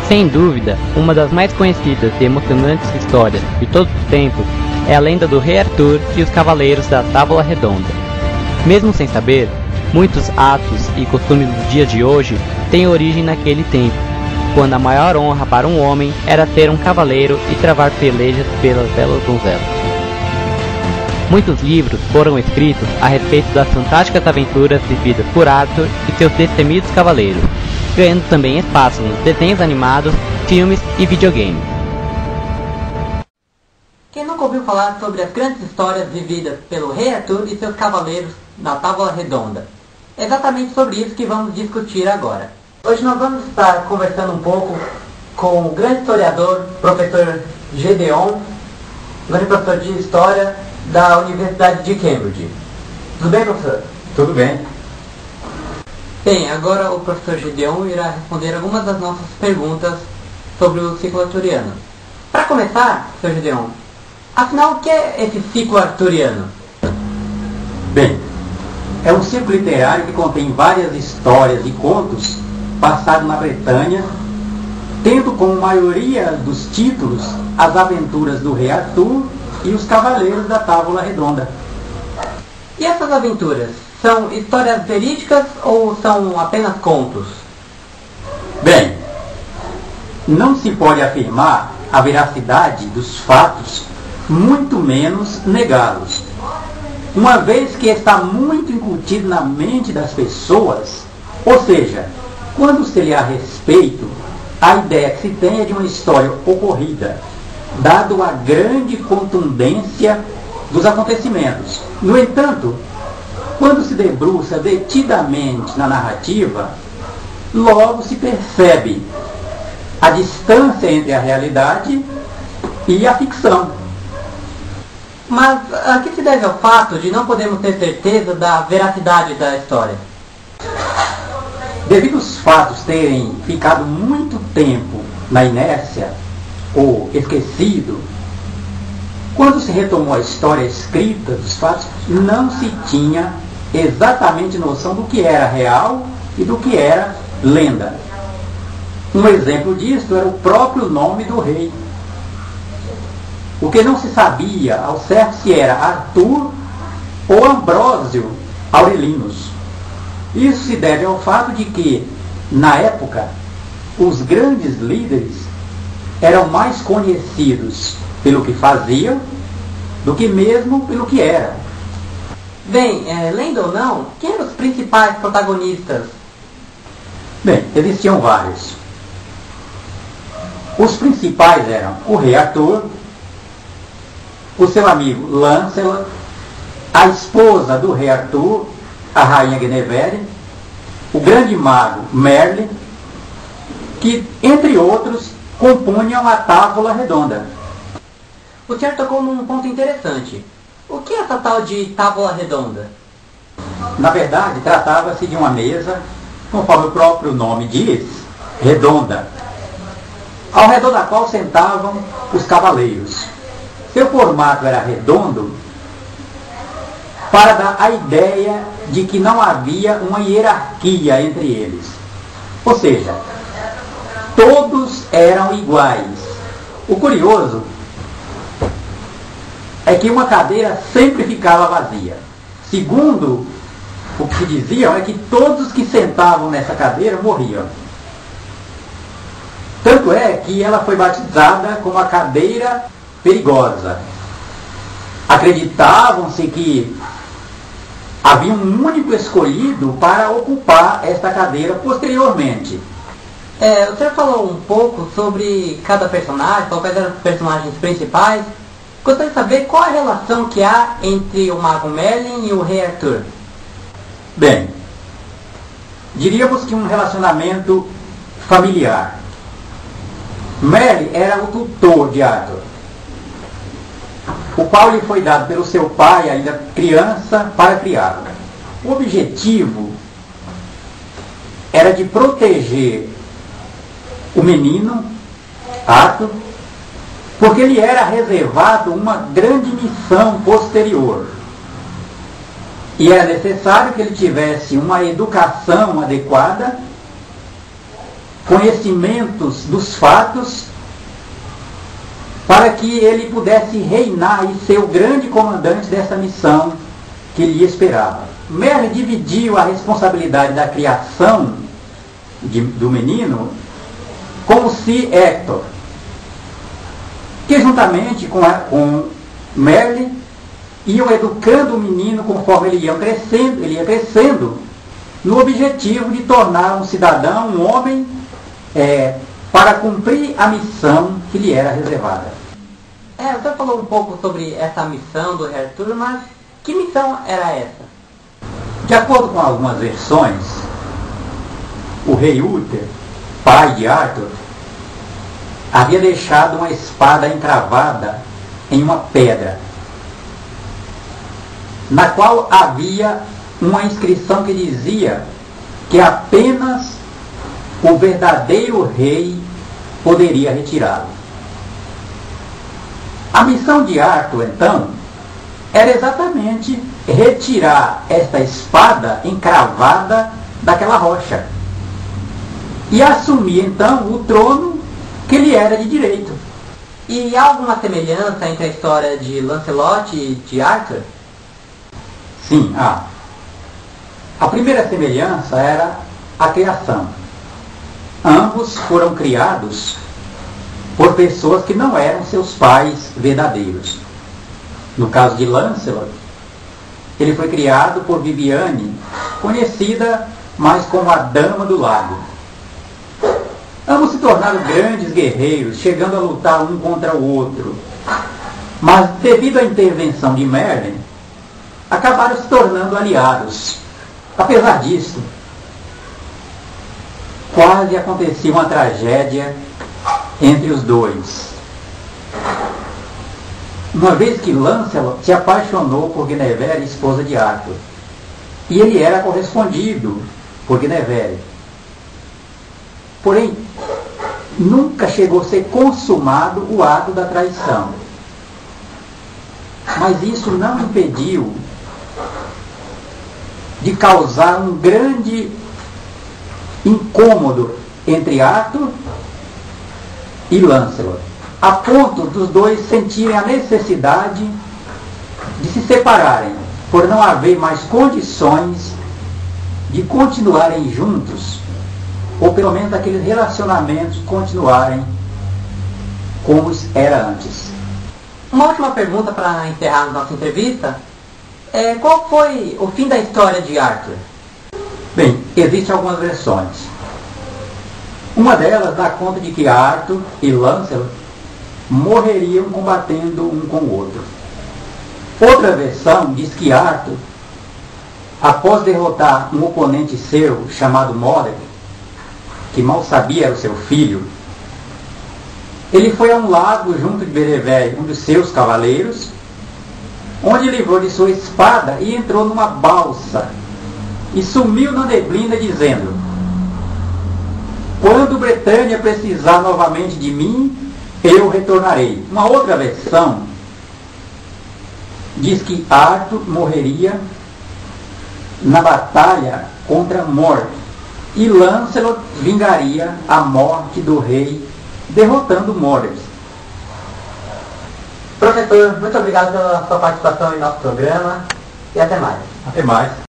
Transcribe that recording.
Sem dúvida, uma das mais conhecidas e emocionantes histórias de todos os tempos é a lenda do Rei Arthur e os Cavaleiros da Távola Redonda. Mesmo sem saber, muitos atos e costumes dos dias de hoje têm origem naquele tempo, quando a maior honra para um homem era ter um cavaleiro e travar pelejas pelas belas donzelas. Muitos livros foram escritos a respeito das fantásticas aventuras vividas por Arthur e seus destemidos cavaleiros, ganhando também espaço nos desenhos animados, filmes e videogames. Quem nunca ouviu falar sobre as grandes histórias vividas pelo Rei Arthur e seus cavaleiros na Távola Redonda? É exatamente sobre isso que vamos discutir agora. Hoje nós vamos estar conversando um pouco com o grande historiador, professor Gedeon, grande professor de História da Universidade de Cambridge. Tudo bem, professor? Tudo bem. Bem, agora o professor Gedeon irá responder algumas das nossas perguntas sobre o ciclo arturiano. Para começar, professor Gedeon, afinal, o que é esse ciclo arturiano? Bem, é um ciclo literário que contém várias histórias e contos passados na Bretanha, tendo como maioria dos títulos as aventuras do Rei Arthur e os Cavaleiros da Távola Redonda. E essas aventuras? São histórias verídicas ou são apenas contos? Bem, não se pode afirmar a veracidade dos fatos, muito menos negá-los, uma vez que está muito incutido na mente das pessoas, ou seja, quando se lê a respeito, a ideia que se tem é de uma história ocorrida, dado a grande contundência dos acontecimentos. No entanto, quando se debruça detidamente na narrativa, logo se percebe a distância entre a realidade e a ficção. Mas a que se deve ao fato de não podermos ter certeza da veracidade da história? Devido aos fatos terem ficado muito tempo na inércia ou esquecido, quando se retomou a história escrita dos fatos, não se tinha exatamente noção do que era real e do que era lenda. Um exemplo disso era o próprio nome do rei. O que não se sabia ao certo se era Arthur ou Ambrósio Aurelianus. Isso se deve ao fato de que, na época, os grandes líderes eram mais conhecidos pelo que faziam do que mesmo pelo que eram. Bem, lenda ou não, quem eram os principais protagonistas? Bem, existiam vários. Os principais eram o Rei Arthur, o seu amigo Lancelot, a esposa do Rei Arthur, a rainha Guinevere, o grande mago Merlin, que, entre outros, compunham a Távola Redonda. O senhor tocou num ponto interessante. O que é essa tal de Távola Redonda? Na verdade, tratava-se de uma mesa, conforme o próprio nome diz, redonda, ao redor da qual sentavam os cavaleiros. Seu formato era redondo para dar a ideia de que não havia uma hierarquia entre eles. Ou seja, todos eram iguais. O curioso é que uma cadeira sempre ficava vazia. Segundo o que se diziam, é que todos que sentavam nessa cadeira morriam. Tanto é que ela foi batizada como a cadeira perigosa. Acreditavam-se que havia um único escolhido para ocupar esta cadeira posteriormente. O senhor falou um pouco sobre cada personagem, quais eram os personagens principais. Gostaria de saber qual a relação que há entre o mago Merlin e o Rei Arthur. Bem, diríamos que um relacionamento familiar. Merlin era o tutor de Arthur, o qual lhe foi dado pelo seu pai, ainda criança, para criá-lo. O objetivo era de proteger o menino, Arthur, porque lhe era reservado uma grande missão posterior. E era necessário que ele tivesse uma educação adequada conhecimentos dos fatos para que ele pudesse reinar e ser o grande comandante dessa missão que lhe esperava. Merlin dividiu a responsabilidade da criação do menino com Sir Hector, que juntamente com Merlin iam educando o menino conforme ele ia crescendo, no objetivo de tornar um cidadão, um homem, para cumprir a missão que lhe era reservada. Você falou um pouco sobre essa missão do rei Arthur, mas que missão era essa? De acordo com algumas versões, o rei Uther, pai de Arthur, havia deixado uma espada encravada em uma pedra, na qual havia uma inscrição que dizia que apenas o verdadeiro rei poderia retirá-lo. A missão de Arthur, então, era exatamente retirar esta espada encravada daquela rocha e assumir, então, o trono que lhe era de direito. E há alguma semelhança entre a história de Lancelot e de Arthur? Sim, há. A primeira semelhança era a criação. Ambos foram criados por pessoas que não eram seus pais verdadeiros. No caso de Lancelot, ele foi criado por Viviane, conhecida mais como a Dama do Lago. Ambos se tornaram grandes guerreiros, chegando a lutar um contra o outro. Mas, devido à intervenção de Merlin, acabaram se tornando aliados. Apesar disso, quase acontecia uma tragédia entre os dois. Uma vez que Lancelot se apaixonou por Guinevere, esposa de Arthur, e ele era correspondido por Guinevere. Porém, nunca chegou a ser consumado o ato da traição. Mas isso não impediu de causar um grande incômodo entre Arthur e Lancelot, a ponto dos dois sentirem a necessidade de se separarem, por não haver mais condições de continuarem juntos, ou pelo menos aqueles relacionamentos continuarem como era antes. Uma última pergunta para encerrar nossa entrevista. Qual foi o fim da história de Arthur? Bem, existem algumas versões. Uma delas dá conta de que Arthur e Lancelot morreriam combatendo um com o outro. Outra versão diz que Arthur, após derrotar um oponente seu chamado Mordred, que mal sabia era o seu filho, ele foi a um lago junto de Bedevere, um dos seus cavaleiros, onde livrou de sua espada e entrou numa balsa e sumiu na neblina dizendo: quando Bretanha precisar novamente de mim, eu retornarei. Uma outra versão diz que Arthur morreria na batalha contra Mord e Lancelot vingaria a morte do rei derrotando Mordred. Professor, muito obrigado pela sua participação em nosso programa e até mais. Até mais.